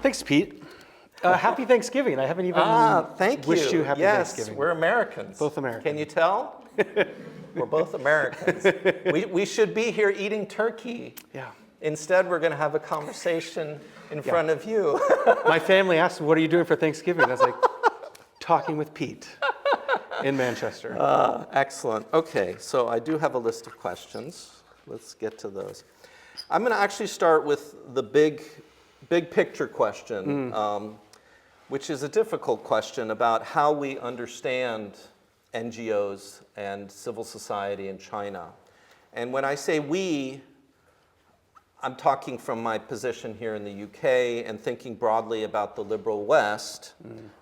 Thanks, Pete. Happy Thanksgiving. I haven't even wished you happy Thanksgiving. Yes, we're Americans. Both Americans. Can you tell? We're both Americans. We should be here eating turkey. Yeah. Instead, we're going to have a conversation in front of you. My family asked me, what are you doing for Thanksgiving? I was like, talking with Pete in Manchester. Excellent. Okay, so I do have a list of questions. Let's get to those. I'm going to actually start with the big picture question, which is a difficult question about how we understand NGOs and civil society in China. And when I say we, I'm talking from my position here in the UK and thinking broadly about the liberal West,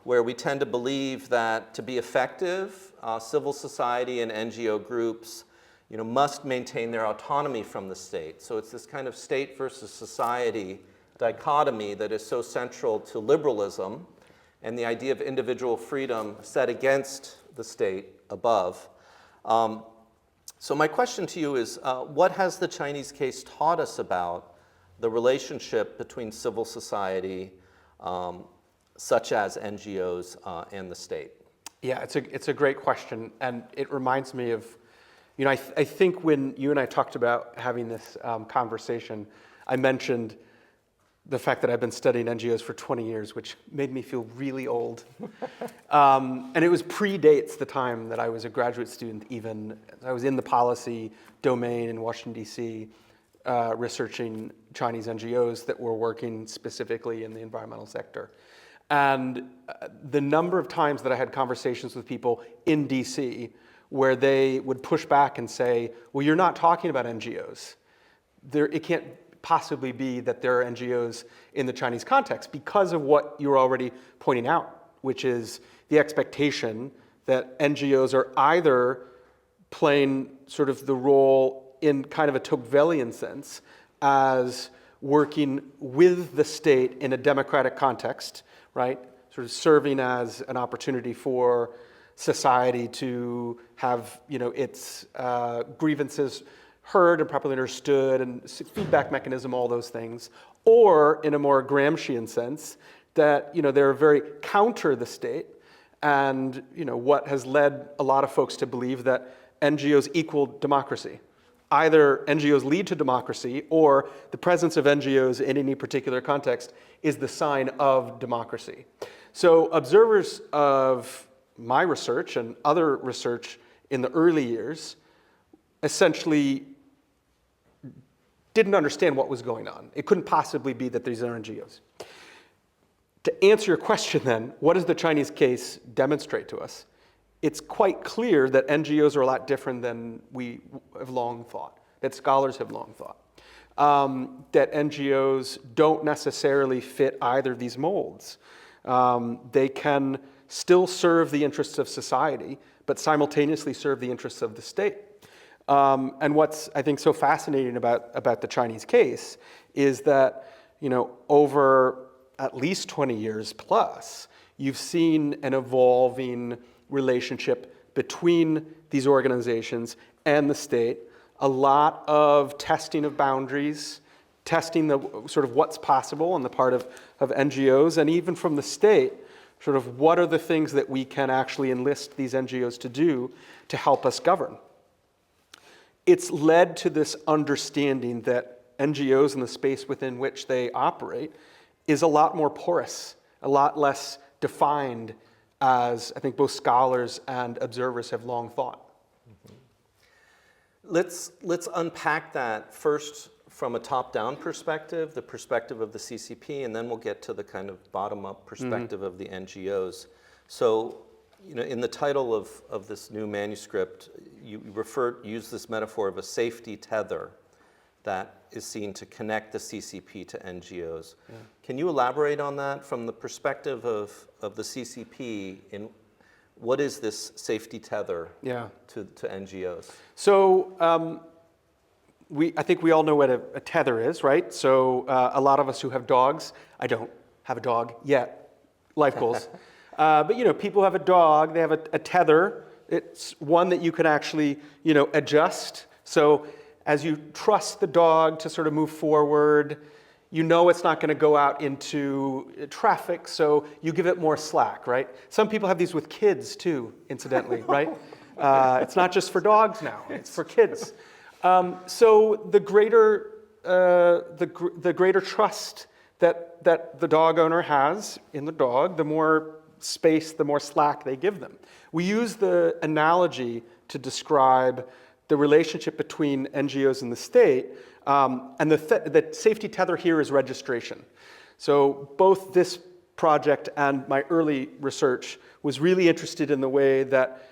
where we tend to believe that to be effective, civil society and NGO groups must maintain their autonomy from the state. So it's this kind of state versus society dichotomy that is so central to liberalism and the idea of individual freedom set against the state above. So my question to you is, what has the Chinese case taught us about the relationship between civil society, such as NGOs, and the state? Yeah, it's a great question, and it reminds me of, I think when you and I talked about having this conversation, I mentioned the fact that I've been studying NGOs for 20 years, which made me feel really old. And it predates the time that I was a graduate student even. I was in the policy domain in Washington, D.C., researching Chinese NGOs that were working specifically in the environmental sector. And the number of times that I had conversations with people in D.C. where they would push back and say, well, you're not talking about NGOs. It can't possibly be that there are NGOs in the Chinese context because of what you're already pointing out, which is the expectation that NGOs are either playing sort of the role in kind of a 𝗘𝗃𝗁𝗁 sense as working with the state in a democratic context, right? Sort of serving as an opportunity for society to have, its grievances heard and properly understood, and feedback mechanism, all those things. Or in a more Gramscian sense, that they're very counter the state, and what has led a lot of folks to believe that NGOs equal democracy. Either NGOs lead to democracy, or the presence of NGOs in any particular context is the sign of democracy. So observers of my research and other research in the early years essentially didn't understand what was going on. It couldn't possibly be that these are NGOs. To answer your question then, what does the Chinese case demonstrate to us? It's quite clear that NGOs are a lot different than we have long thought, that scholars have long thought. That NGOs don't necessarily fit either of these molds. They can still serve the interests of society, but simultaneously serve the interests of the state. And what's, I think, so fascinating about the Chinese case is that, over at least 20 years plus, you've seen an evolving relationship between these organizations and the state, a lot of testing of boundaries, testing the sort of what's possible on the part of NGOs, and even from the state, sort of what are the things that we can actually enlist these NGOs to do to help us govern. It's led to this understanding that NGOs and the space within which they operate is a lot more porous, a lot less defined, as I think both scholars and observers have long thought. Let's unpack that first from a top-down perspective, the perspective of the CCP, and then we'll get to the kind of bottom-up perspective of the NGOs. So, in the title of this new manuscript, you use this metaphor of a safety tether that is seen to connect the CCP to NGOs. Yeah. Can you elaborate on that from the perspective of the CCP? In what is this safety tether to NGOs? So I think we all know what a tether is, right? So a lot of us who have dogs, I don't have a dog yet, life goals. But people have a dog, they have a tether. It's one that you can actually adjust. So as you trust the dog to sort of move forward, you know it's not going to go out into traffic, so you give it more slack, right? Some people have these with kids too, incidentally, right? It's not just for dogs now, it's for kids. So the greater trust that the dog owner has in the dog, the more space, the more slack they give them. We use the analogy to describe the relationship between NGOs and the state, and the safety tether here is registration. So both this project and my early research was really interested in the way that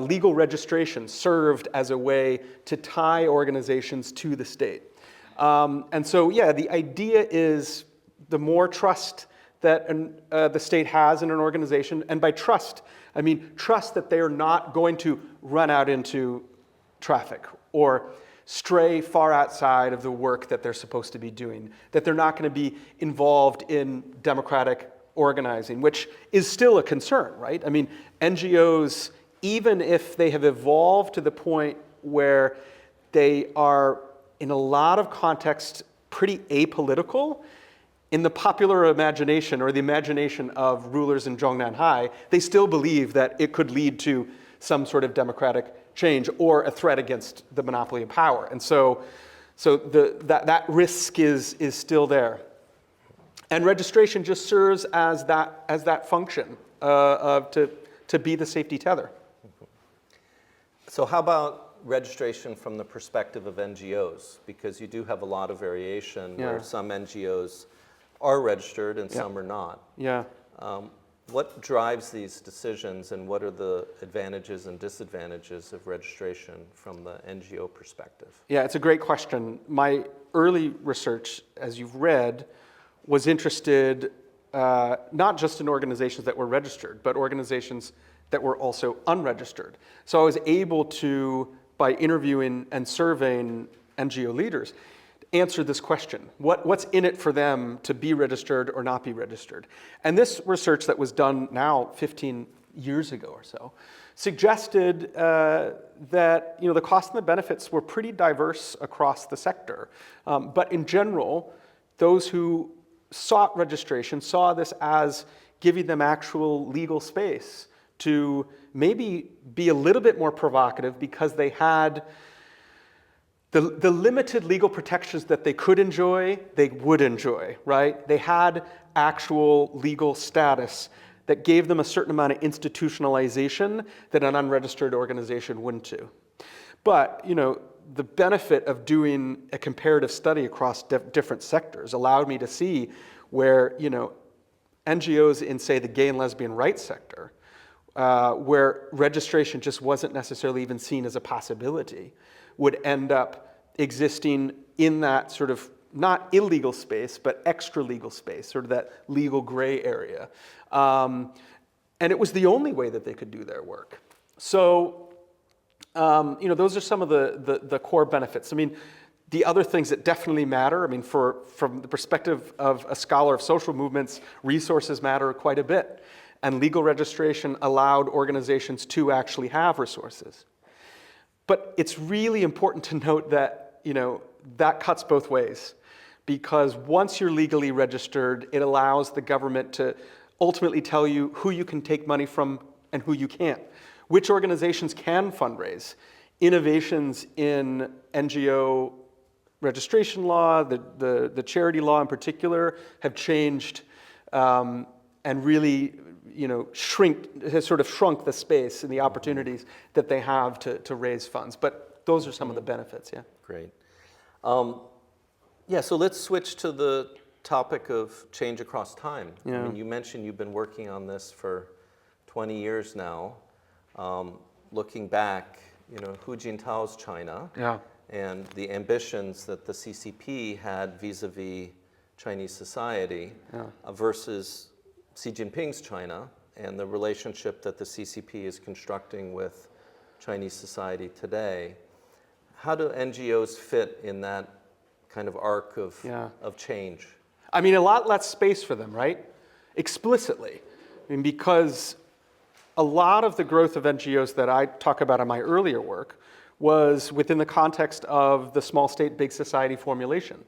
legal registration served as a way to tie organizations to the state. And so, yeah, the idea is the more trust that the state has in an organization, and by trust, I mean trust that they are not going to run out into traffic or stray far outside of the work that they're supposed to be doing, that they're not going to be involved in democratic organizing, which is still a concern, right? I mean, NGOs, even if they have evolved to the point where they are, in a lot of contexts, pretty apolitical, in the popular imagination or the imagination of rulers in Zhongnanhai, they still believe that it could lead to some sort of democratic change or a threat against the monopoly of power. And so that risk is still there. And registration just serves as that function to be the safety tether. So how about registration from the perspective of NGOs? Because you do have a lot of variation where some NGOs are registered and some are not. Yeah. What drives these decisions, and what are the advantages and disadvantages of registration from the NGO perspective? Yeah, it's a great question. My early research, as you've read, was interested not just in organizations that were registered, but organizations that were also unregistered. So I was able to, by interviewing and surveying NGO leaders, answer this question. What's in it for them to be registered or not be registered? And this research that was done now 15 years ago or so suggested that the costs and the benefits were pretty diverse across the sector. But in general, those who sought registration saw this as giving them actual legal space to maybe be a little bit more provocative because they had the limited legal protections that they could enjoy, they would enjoy, right? They had actual legal status that gave them a certain amount of institutionalization that an unregistered organization wouldn't do. But, the benefit of doing a comparative study across different sectors allowed me to see where, NGOs in, say, the gay and lesbian rights sector, where registration just wasn't necessarily even seen as a possibility, would end up existing in that sort of not illegal space, but extra legal space, sort of that legal gray area. And it was the only way that they could do their work. So, those are some of the core benefits. I mean, the other things that definitely matter, from the perspective of a scholar of social movements, resources matter quite a bit. And legal registration allowed organizations to actually have resources. But it's really important to note that, that cuts both ways. Because once you're legally registered, it allows the government to ultimately tell you who you can take money from and who you can't. Which organizations can fundraise. Innovations in NGO registration law, the charity law in particular, have changed and really has sort of shrunk the space and the opportunities that they have to raise funds. But those are some of the benefits, yeah. Great. So let's switch to the topic of change across time. Yeah. I mean, you mentioned you've been working on this for 20 years now. Looking back, 𝗷𝗃𝗃 China and the ambitions that the CCP had vis-a-vis Chinese society versus Xi Jinping's China and the relationship that the CCP is constructing with Chinese society today. How do NGOs fit in that kind of arc of change? A lot less space for them, right? Explicitly. Because a lot of the growth of NGOs that I talk about in my earlier work was within the context of the small state, big society formulation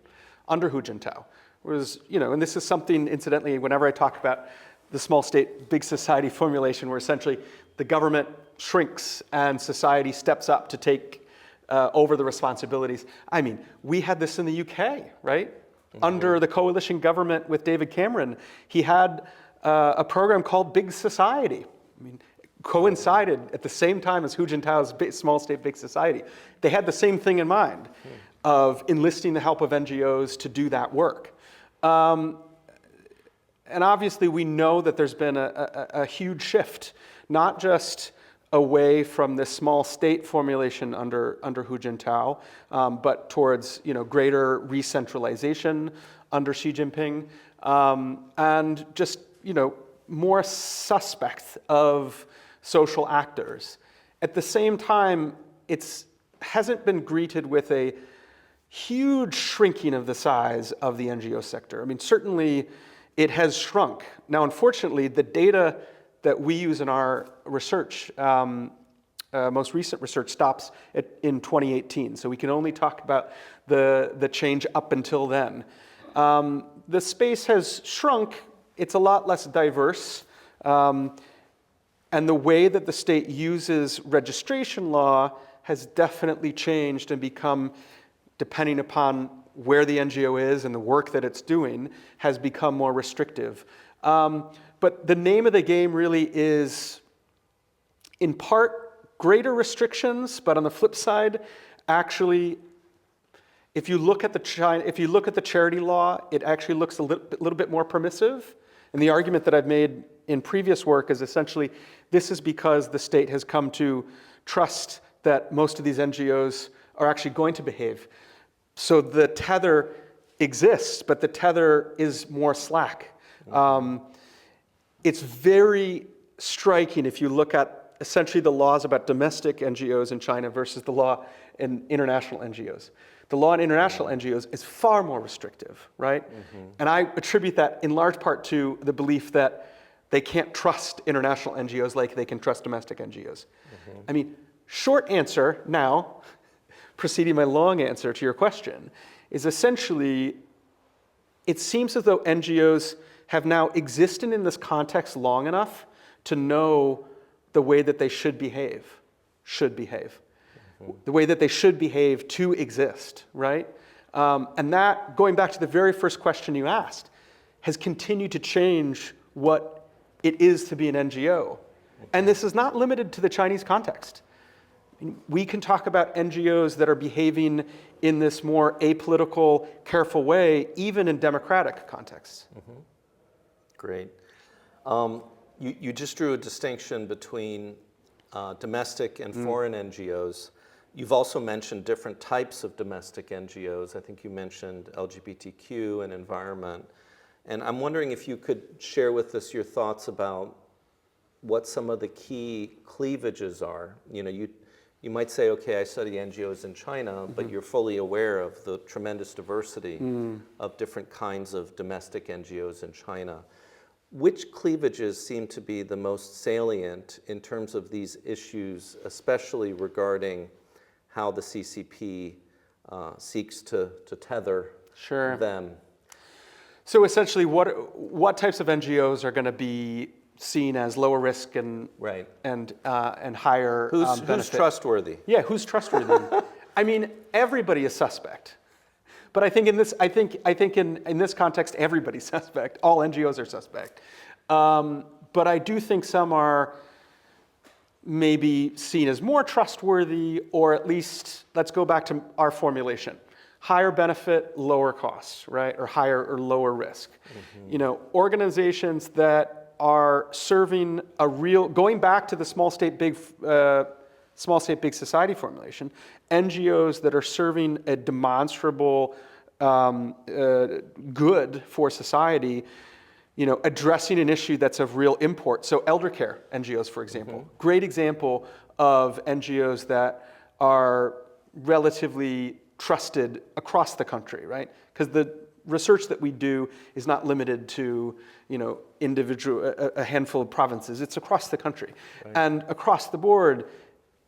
under Hu Jintao, was, and this is something, incidentally, whenever I talk about the small state, big society formulation, where essentially the government shrinks and society steps up to take over the responsibilities. I mean, we had this in the UK, right? Under the coalition government with David Cameron, he had a program called Big Society. I mean, coincided at the same time as Hu Jintao's Small State, Big Society. They had the same thing in mind of enlisting the help of NGOs to do that work. And obviously, we know that there's been a huge shift, not just away from this small state formulation under Hu Jintao, but towards greater re-centralization under Xi Jinping, and just more suspect of social actors. At the same time, it hasn't been greeted with a huge shrinking of the size of the NGO sector. I mean, certainly it has shrunk. Now, unfortunately, the data that we use in our research, most recent research, stops in 2018. So we can only talk about the change up until then. The space has shrunk. It's a lot less diverse. And the way that the state uses registration law has definitely changed and become, depending upon where the NGO is and the work that it's doing, has become more restrictive. But the name of the game really is, in part, greater restrictions, but on the flip side, actually, if you look at the charity law, it actually looks a little bit more permissive. And the argument that I've made in previous work is essentially, this is because the state has come to trust that most of these NGOs are actually going to behave. So the tether exists, but the tether is more slack. It's very striking if you look at essentially the laws about domestic NGOs in China versus the law in international NGOs. The law in international NGOs is far more restrictive, right? And I attribute that in large part to the belief that they can't trust international NGOs like they can trust domestic NGOs. I mean, short answer now, preceding my long answer to your question, is essentially, it seems as though NGOs have now existed in this context long enough to know the way that they should behave. The way that they should behave to exist, right? And that, going back to the very first question you asked, has continued to change what it is to be an NGO. And this is not limited to the Chinese context. I mean, we can talk about NGOs that are behaving in this more apolitical, careful way, even in democratic contexts. Great. You just drew a distinction between domestic and foreign NGOs. You've also mentioned different types of domestic NGOs. I think you mentioned LGBTQ and environment. And I'm wondering if you could share with us your thoughts about what some of the key cleavages are. You might say, okay, I study NGOs in China, but you're fully aware of the tremendous diversity of different kinds of domestic NGOs in China. Which cleavages seem to be the most salient in terms of these issues, especially regarding how the CCP seeks to tether them? So essentially, what types of NGOs are going to be seen as lower risk and higher benefit? Who's trustworthy? Yeah, who's trustworthy? I mean, everybody is suspect. But I think in this context, everybody's suspect. All NGOs are suspect. But I do think some are maybe seen as more trustworthy, or at least, let's go back to our formulation. Higher benefit, lower costs, right? Or higher or lower risk. Organizations that are serving a real, going back to the small state, big society formulation, NGOs that are serving a demonstrable good for society, addressing an issue that's of real import. So elder care NGOs, for example, great example of NGOs that are relatively trusted across the country, right? Because the research that we do is not limited to, a handful of provinces. It's across the country. Right. And across the board,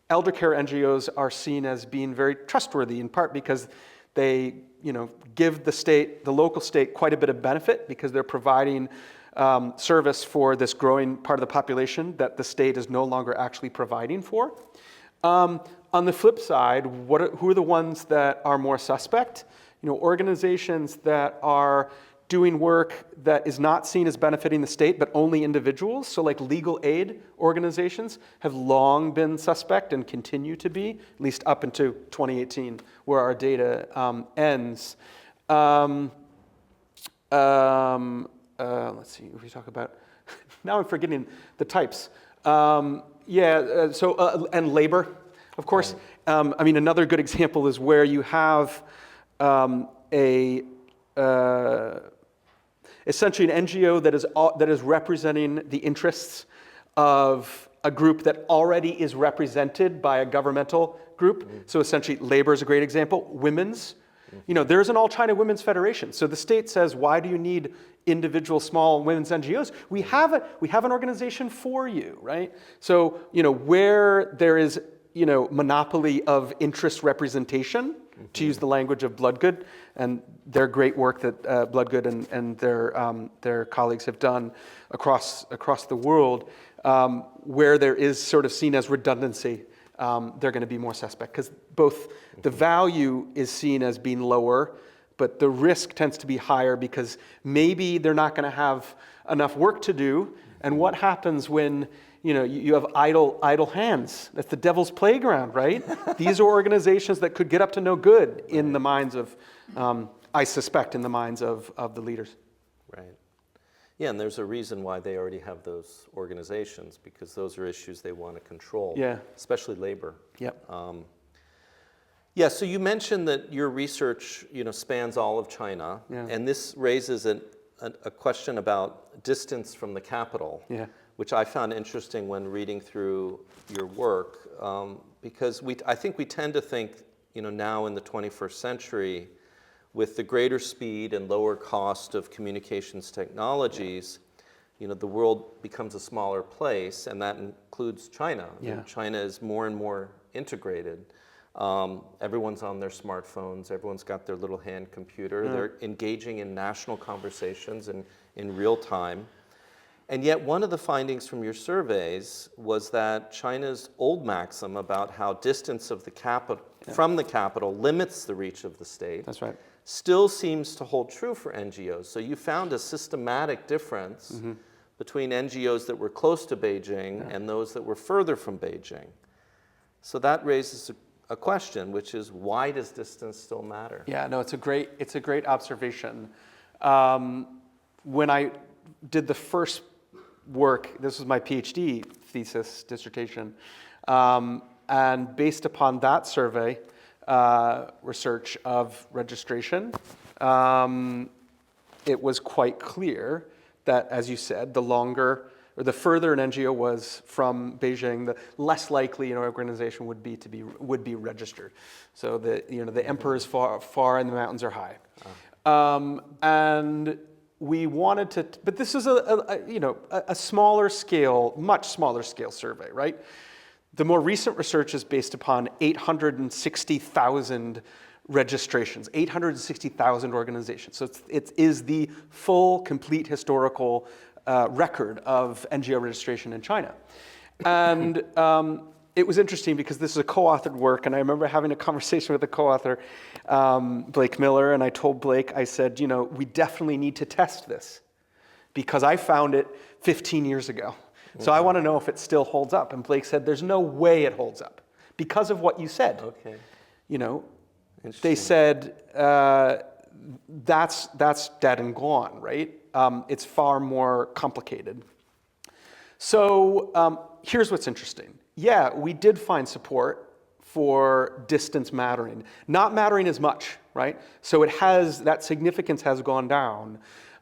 elder care NGOs are seen as being very trustworthy, in part because they give the local state quite a bit of benefit because they're providing service for this growing part of the population that the state is no longer actually providing for. On the flip side, who are the ones that are more suspect? Organizations that are doing work that is not seen as benefiting the state, but only individuals. So like legal aid organizations have long been suspect and continue to be, at least up into 2018, where our data ends. Let's see, if we talk about, now I'm forgetting the types. And labor, of course. Right. Another good example is where you have essentially an NGO that is representing the interests of a group that already is represented by a governmental group. Mm-hmm. So essentially labor is a great example. Women's, there's an All China Women's Federation. So the state says, why do you need individual small women's NGOs? We have an organization for you, right? So, where there is, monopoly of interest representation, mm-hmm. to use the language of Bloodgood, and their great work that Bloodgood and their colleagues have done across the world, where there is sort of seen as redundancy, they're going to be more suspect because both the value is seen as being lower, but the risk tends to be higher because maybe they're not going to have enough work to do. And what happens when you have idle hands? That's the devil's playground, right? These are organizations that could get up to no good in the minds of, I suspect, in the minds of the leaders. Right. Yeah, and there's a reason why they already have those organizations, because those are issues they want to control, especially labor. Yep. So you mentioned that your research, spans all of China, and this raises a question about distance from the capital, which I found interesting when reading through your work, because I think we tend to think, now in the 21st century, with the greater speed and lower cost of communications technologies, the world becomes a smaller place, and that includes China. China is more and more integrated. Everyone's on their smartphones, everyone's got their little hand computer, they're engaging in national conversations in real time. And yet one of the findings from your surveys was that China's old maxim about how distance of the capital from the capital limits the reach of the state. That's right. Still seems to hold true for NGOs. So you found a systematic difference between NGOs that were close to Beijing and those that were further from Beijing. So that raises a question, which is, why does distance still matter? Yeah, no, it's a great observation. When I did the first work, this was my PhD thesis dissertation, and based upon that survey, research of registration, it was quite clear that, as you said, the longer or the further an NGO was from Beijing, the less likely an organization would be registered. So the emperor is far and the mountains are high. And we wanted to, but this is a smaller scale, much smaller scale survey, right? The more recent research is based upon 860,000 registrations, 860,000 organizations. So it is the full, complete historical record of NGO registration in China. And it was interesting because this is a co-authored work, and I remember having a conversation with the co-author, Blake Miller, and I told Blake, I said, we definitely need to test this because I found it 15 years ago. So I want to know if it still holds up. And Blake said, there's no way it holds up because of what you said. Okay. They said, that's dead and gone, right? It's far more complicated. So here's what's interesting. Yeah, we did find support for distance mattering. Not mattering as much, right? So that significance has gone down.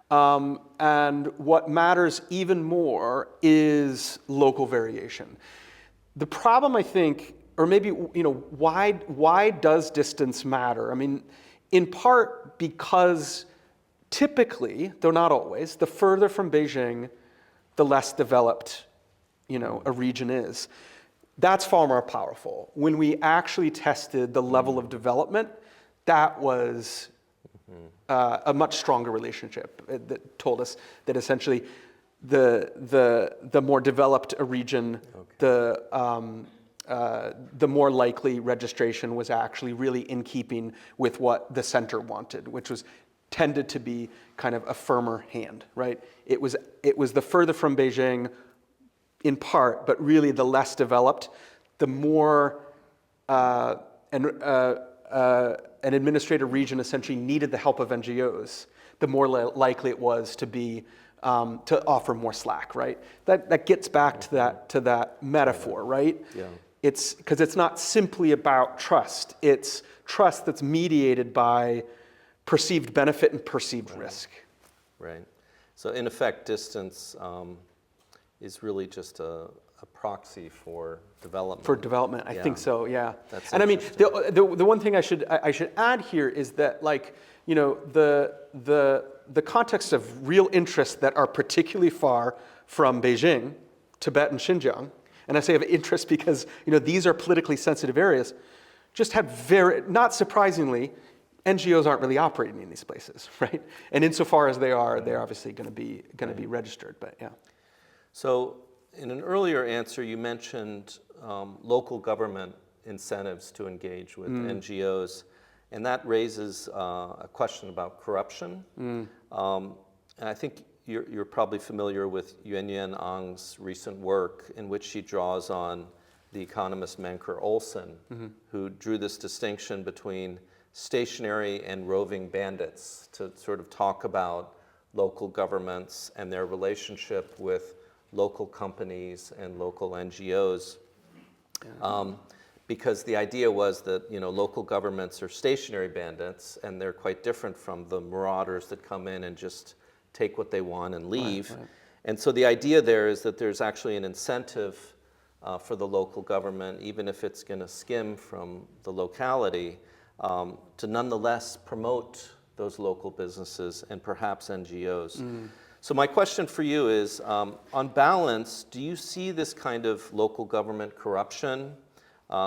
And what matters even more is local variation. The problem, I think, or maybe, why does distance matter? In part because typically, though not always, the further from Beijing, the less developed, a region is. That's far more powerful. When we actually tested the level of development, that was a much stronger relationship that told us that essentially the more developed a region, the more likely registration was actually really in keeping with what the center wanted, which was tended to be kind of a firmer hand, right? It was the further from Beijing in part, but really the less developed, the more an administrative region essentially needed the help of NGOs, the more likely it was to be to offer more slack, right? That gets back to that metaphor, right? Yeah. It's because it's not simply about trust. It's trust that's mediated by perceived benefit and perceived risk. Right. So in effect, distance is really just a proxy for development. For development, I think so. Yeah. That's and I mean, the one thing I should add here is that, like, you know, the context of real interest that are particularly far from Beijing, Tibet and Xinjiang, and I say of interest because, you know, these are politically sensitive areas, just had not surprisingly, NGOs aren't really operating in these places, right? And insofar as they are, they're obviously going to be registered. But yeah. So in an earlier answer, you mentioned local government incentives to engage with NGOs, and that raises a question about corruption. And I think you're probably familiar with Yuanyuan Ang's recent work, in which she draws on the economist Menker Olson, who drew this distinction between stationary and roving bandits to sort of talk about local governments and their relationship with local companies and local NGOs. Because the idea was that, you know, local governments are stationary bandits, and they're quite different from the marauders that come in and just take what they want and leave. Right. And so the idea there is that there's actually an incentive for the local government, even if it's going to skim from the locality, to nonetheless promote those local businesses and perhaps NGOs. So my question for you is, on balance, do you see this kind of local government corruption,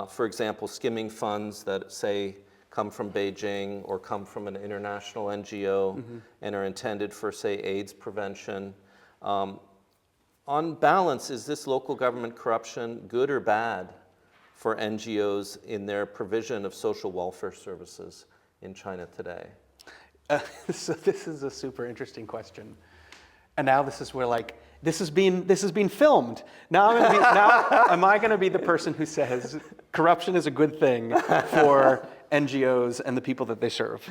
for example, skimming funds that, say, come from Beijing or come from an international NGO and are intended for, say, AIDS prevention? On balance, is this local government corruption good or bad for NGOs in their provision of social welfare services in China today? So this is a super interesting question. And now this is where, like, this is being filmed. Now am I going to be the person who says corruption is a good thing for NGOs and the people that they serve?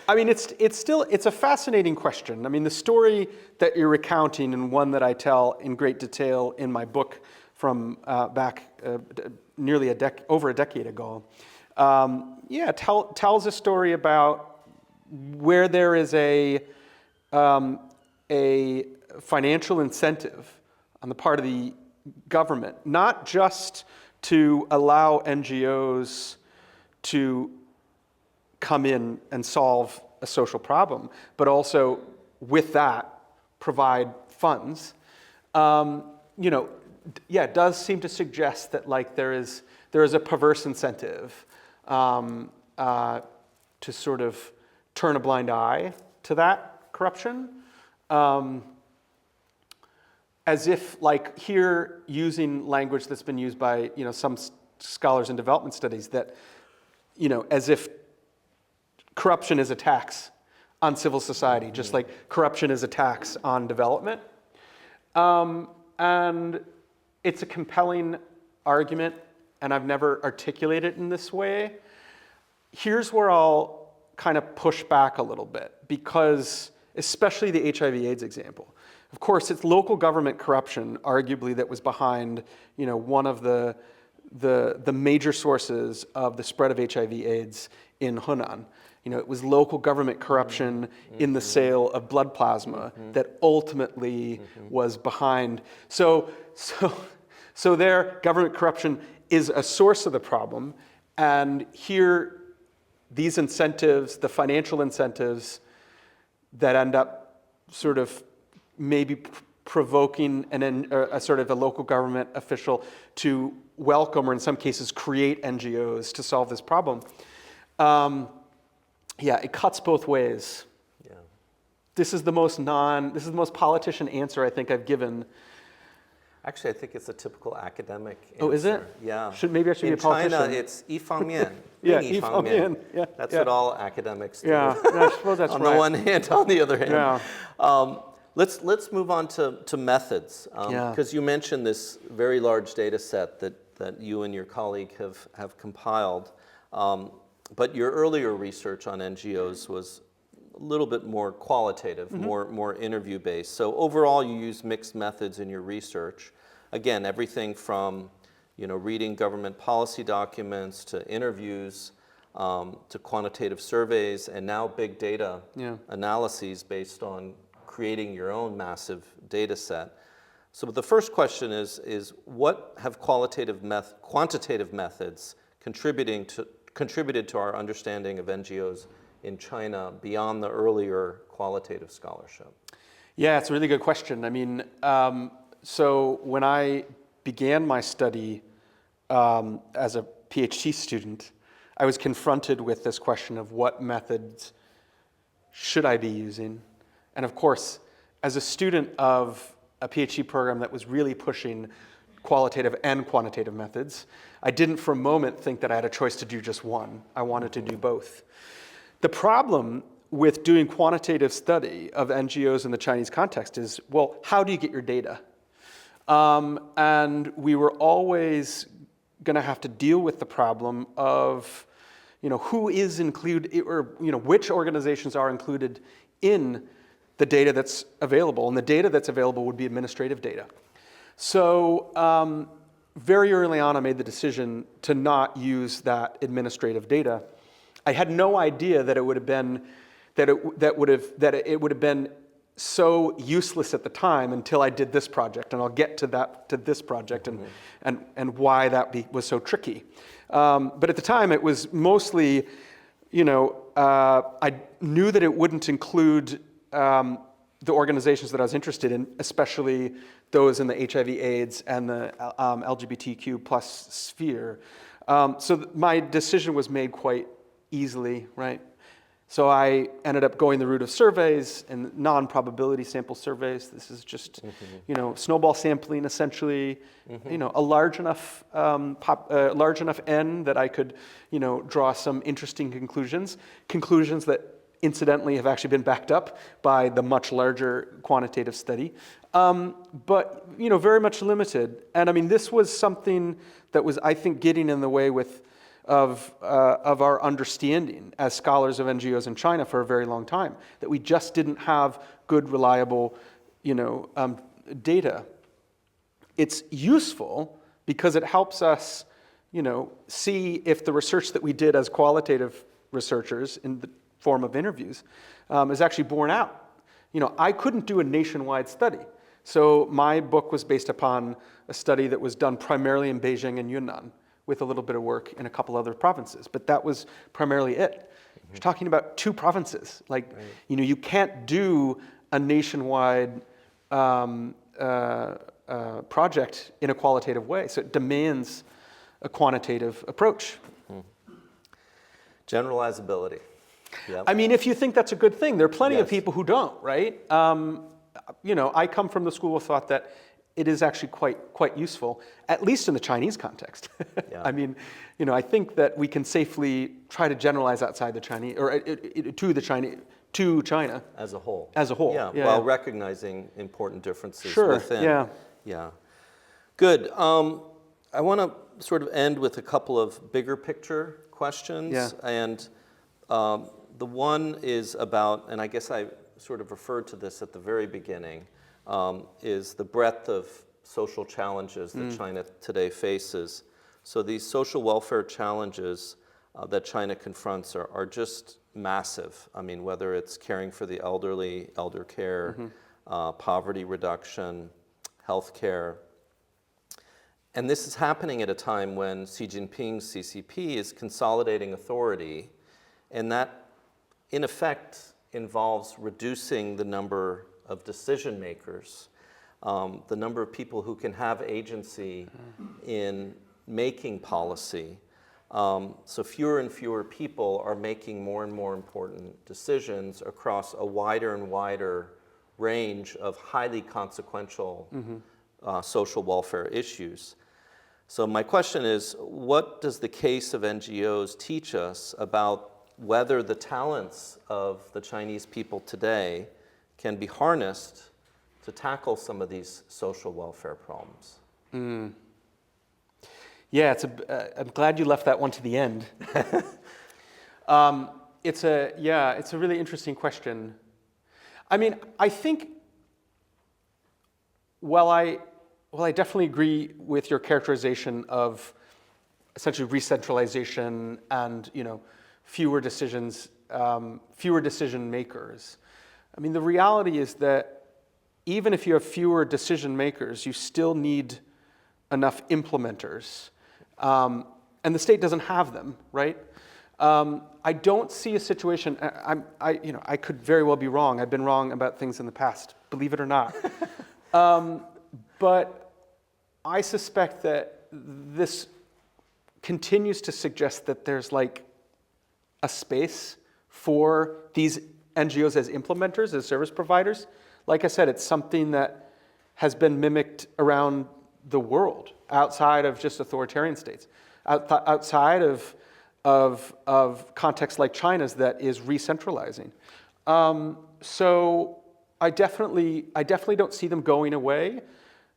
I mean, it's a fascinating question. I mean, the story that you're recounting, and one that I tell in great detail in my book from back nearly over a decade ago, tells a story about where there is a financial incentive on the part of the government, not just to allow NGOs to come in and solve a social problem, but also with that provide funds. It does seem to suggest that, like, there is a perverse incentive to sort of turn a blind eye to that corruption. As if, like, here, using language that's been used by, you know, some scholars in development studies, that, you know, as if corruption is a tax on civil society, just like corruption is a tax on development. And it's a compelling argument, and I've never articulated it in this way. Here's where I'll kind of push back a little bit, because especially the HIV/AIDS example. Of course, it's local government corruption, arguably, that was behind, you know, one of the major sources of the spread of HIV/AIDS in Hunan. You know, it was local government corruption in the sale of blood plasma that ultimately was behind. So there, government corruption is a source of the problem, and here, these incentives, the financial incentives that end up sort of maybe provoking a sort of a local government official to welcome, or in some cases create, NGOs to solve this problem. Yeah, it cuts both ways. Yeah. This is the most politician answer I think I've given. Actually, I think it's a typical academic answer. Oh, is it? Yeah. Maybe I should be a politician. In China, it's _Yeah, _but your earlier research on NGOs was a little bit more qualitative, more interview-based. So overall, you use mixed methods in your research. Again, everything from reading government policy documents to interviews to quantitative surveys and now big data analyses based on creating your own massive data set. So the first question is what have quantitative methods contributed to our understanding of NGOs in China beyond the earlier qualitative scholarship? Yeah, it's a really good question. I mean, so when I began my study as a PhD student, I was confronted with this question of what methods should I be using? And of course, as a student of a PhD program that was really pushing qualitative and quantitative methods, I didn't for a moment think that I had a choice to do just one. I wanted to do both. The problem with doing quantitative study of NGOs in the Chinese context is, well, how do you get your data? And we were always going to have to deal with the problem of, who is included, or which organizations are included in the data that's available, and the data that's available would be administrative data. So very early on, I made the decision to not use that administrative data. I had no idea that it would have been so useless at the time until I did this project, and I'll get to this project and why that was so tricky. But at the time, it was mostly, I knew that it wouldn't include the organizations that I was interested in, especially those in the HIV/AIDS and the LGBTQ+ sphere. So my decision was made quite easily, right? So I ended up going the route of surveys and non-probability sample surveys. This is just, snowball sampling essentially. A large enough N that I could, draw some interesting conclusions that incidentally have actually been backed up by the much larger quantitative study, but very much limited. And I mean, this was something that was, I think, getting in the way of our understanding as scholars of NGOs in China for a very long time, that we just didn't have good, reliable, data. It's useful because it helps us, see if the research that we did as qualitative researchers in the form of interviews is actually borne out. I couldn't do a nationwide study. So my book was based upon a study that was done primarily in Beijing and Yunnan, with a little bit of work in a couple other provinces, but that was primarily it. You're talking about 2 provinces. You can't do a nationwide project in a qualitative way, so it demands a quantitative approach. Generalizability. Yep. I mean, if you think that's a good thing, there are plenty of Yes. people who don't, right? I come from the school of thought that it is actually quite useful, at least in the Chinese context. Yeah. I mean, I think that we can safely try to generalize outside the Chinese, or to China. As a whole. As a whole. Yeah, while recognizing important differences Sure, within. yeah. Good. I want to sort of end with a couple of bigger picture questions. Yeah. And the one is about, and I guess I sort of referred to this at the very beginning, is the breadth of social challenges that China today faces. So these social welfare challenges that China confronts are just massive. I mean, whether it's caring for the elderly, elder care, poverty reduction, health care. And this is happening at a time when Xi Jinping's CCP is consolidating authority, and that, in effect, involves reducing the number of decision makers, the number of people who can have agency in making policy. So fewer and fewer people are making more and more important decisions across a wider and wider range of highly consequential social welfare issues. So my question is, what does the case of NGOs teach us about whether the talents of the Chinese people today can be harnessed to tackle some of these social welfare problems? Yeah, I'm glad you left that one to the end. It's a really interesting question. I mean, I think, while I definitely agree with your characterization of essentially re-centralization and, fewer decision makers. I mean, the reality is that even if you have fewer decision makers, you still need enough implementers. And the state doesn't have them, right? I don't see a situation, I could very well be wrong. I've been wrong about things in the past, believe it or not. But I suspect that this continues to suggest that there's like a space for these NGOs as implementers, as service providers. Like I said, it's something that has been mimicked around the world, outside of just authoritarian states, outside of contexts like China's that is re-centralizing. So I definitely don't see them going away,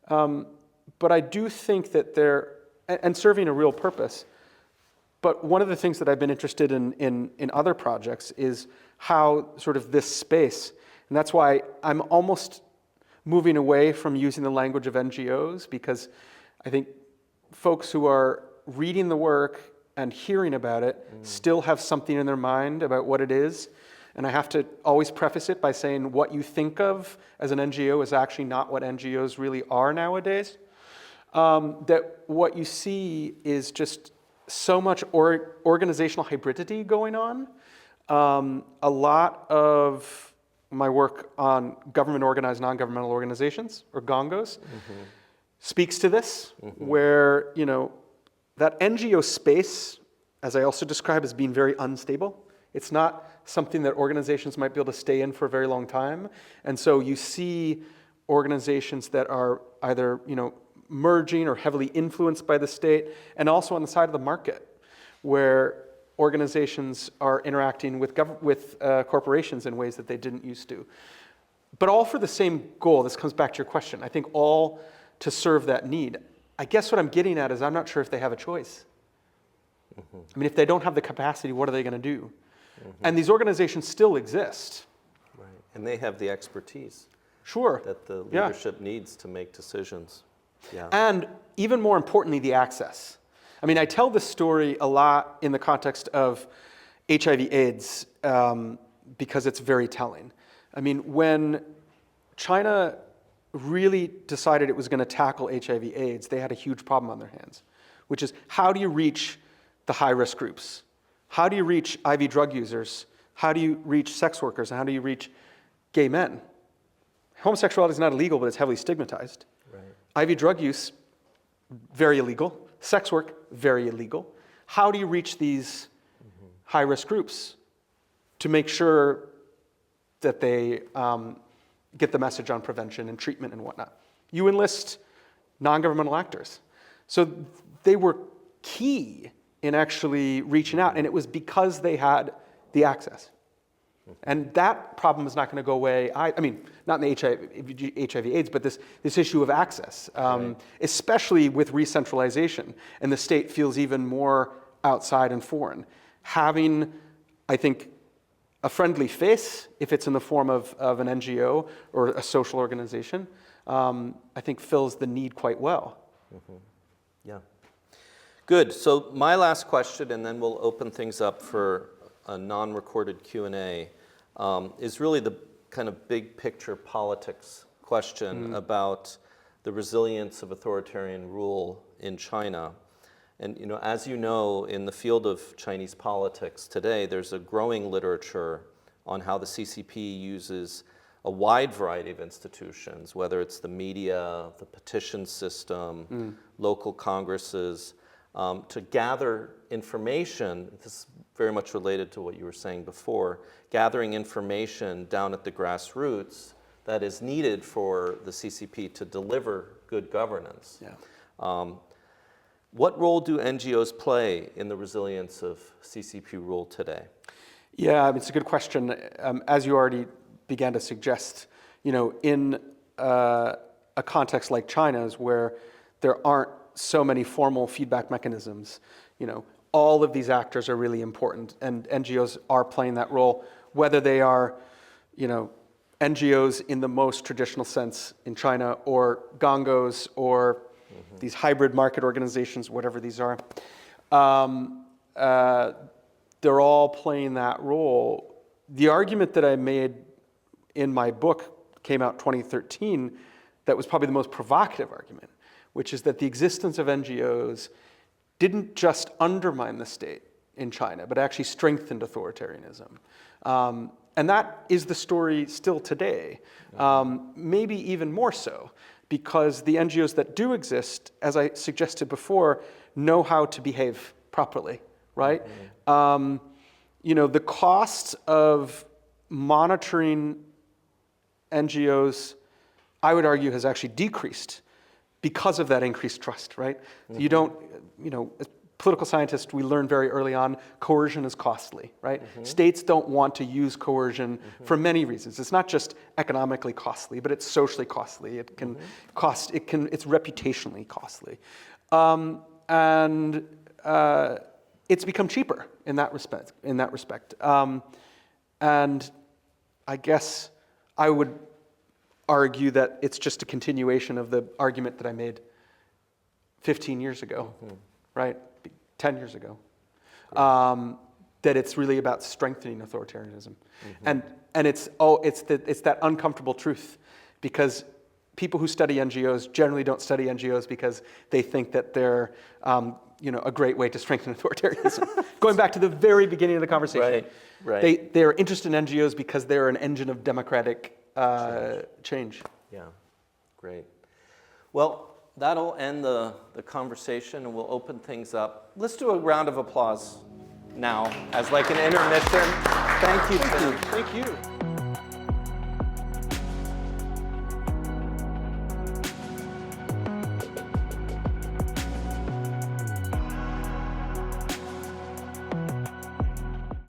but I do think that they're and serving a real purpose. But one of the things that I've been interested in other projects is how sort of this space, and that's why I'm almost moving away from using the language of NGOs, because I think folks who are reading the work and hearing about it still have something in their mind about what it is. And I have to always preface it by saying what you think of as an NGO is actually not what NGOs really are nowadays. That what you see is just so much organizational hybridity going on. A lot of my work on government organized non-governmental organizations, or GONGOs, speaks to this, where that NGO space, as I also describe, as being very unstable. It's not something that organizations might be able to stay in for a very long time. And so you see organizations that are either merging or heavily influenced by the state, and also on the side of the market, where organizations are interacting with corporations in ways that they didn't used to. But all for the same goal. This comes back to your question. I think all to serve that need. I guess what I'm getting at is I'm not sure if they have a choice. I mean, if they don't have the capacity, what are they going to do? And these organizations still exist. Right. And they have the expertise. Sure. That the leadership needs to make decisions. Yeah. And even more importantly, the access. I mean, I tell this story a lot in the context of HIV/AIDS because it's very telling. I mean, when China really decided it was going to tackle HIV/AIDS, they had a huge problem on their hands, which is, how do you reach the high-risk groups? How do you reach IV drug users? How do you reach sex workers? And how do you reach gay men? Homosexuality is not illegal, but it's heavily stigmatized. Right. IV drug use, very illegal. Sex work, very illegal. How do you reach these high-risk groups to make sure that they get the message on prevention and treatment and whatnot? You enlist non-governmental actors. So they were key in actually reaching out, and it was because they had the access. And that problem is not going to go away. I mean, not in the HIV/AIDS, but this issue of access, especially with re-centralization, and the state feels even more outside and foreign. Having, I think, a friendly face, if it's in the form of an NGO or a social organization, I think fills the need quite well. Yeah. Good. So my last question, and then we'll open things up for a non-recorded Q&A, is really the kind of big picture politics question about the resilience of authoritarian rule in China. And as you know, in the field of Chinese politics today, there's a growing literature on how the CCP uses a wide variety of institutions, whether it's the media, the petition system, local congresses, to gather information. This is very much related to what you were saying before, gathering information down at the grassroots that is needed for the CCP to deliver good governance. Yeah. What role do NGOs play in the resilience of CCP rule today? Yeah, it's a good question. As you already began to suggest, in a context like China's where there aren't so many formal feedback mechanisms, all of these actors are really important, and NGOs are playing that role, whether they are, NGOs in the most traditional sense in China, or gongos, or these hybrid market organizations, whatever these are. They're all playing that role. The argument that I made in my book came out 2013 that was probably the most provocative argument, which is that the existence of NGOs didn't just undermine the state in China, but actually strengthened authoritarianism. And that is the story still today, maybe even more so, because the NGOs that do exist, as I suggested before, know how to behave properly, right? The cost of monitoring NGOs, I would argue, has actually decreased because of that increased trust, right? You don't, as political scientists, we learn very early on, coercion is costly, right? States don't want to use coercion for many reasons. It's not just economically costly, but it's socially costly. It can it's reputationally costly. It's become cheaper in that respect. And I guess I would argue that it's just a continuation of the argument that I made 15 years ago, right? 10 years ago, that it's really about strengthening authoritarianism. And it's that uncomfortable truth, because people who study NGOs generally don't study NGOs because they think that they're a great way to strengthen authoritarianism. Going back to the very beginning of the conversation. Right. They're interested in NGOs because they're an engine of democratic change. Yeah, great. Well, that'll end the conversation, and we'll open things up. Let's do a round of applause now as like an intermission. Thank you. Thank you.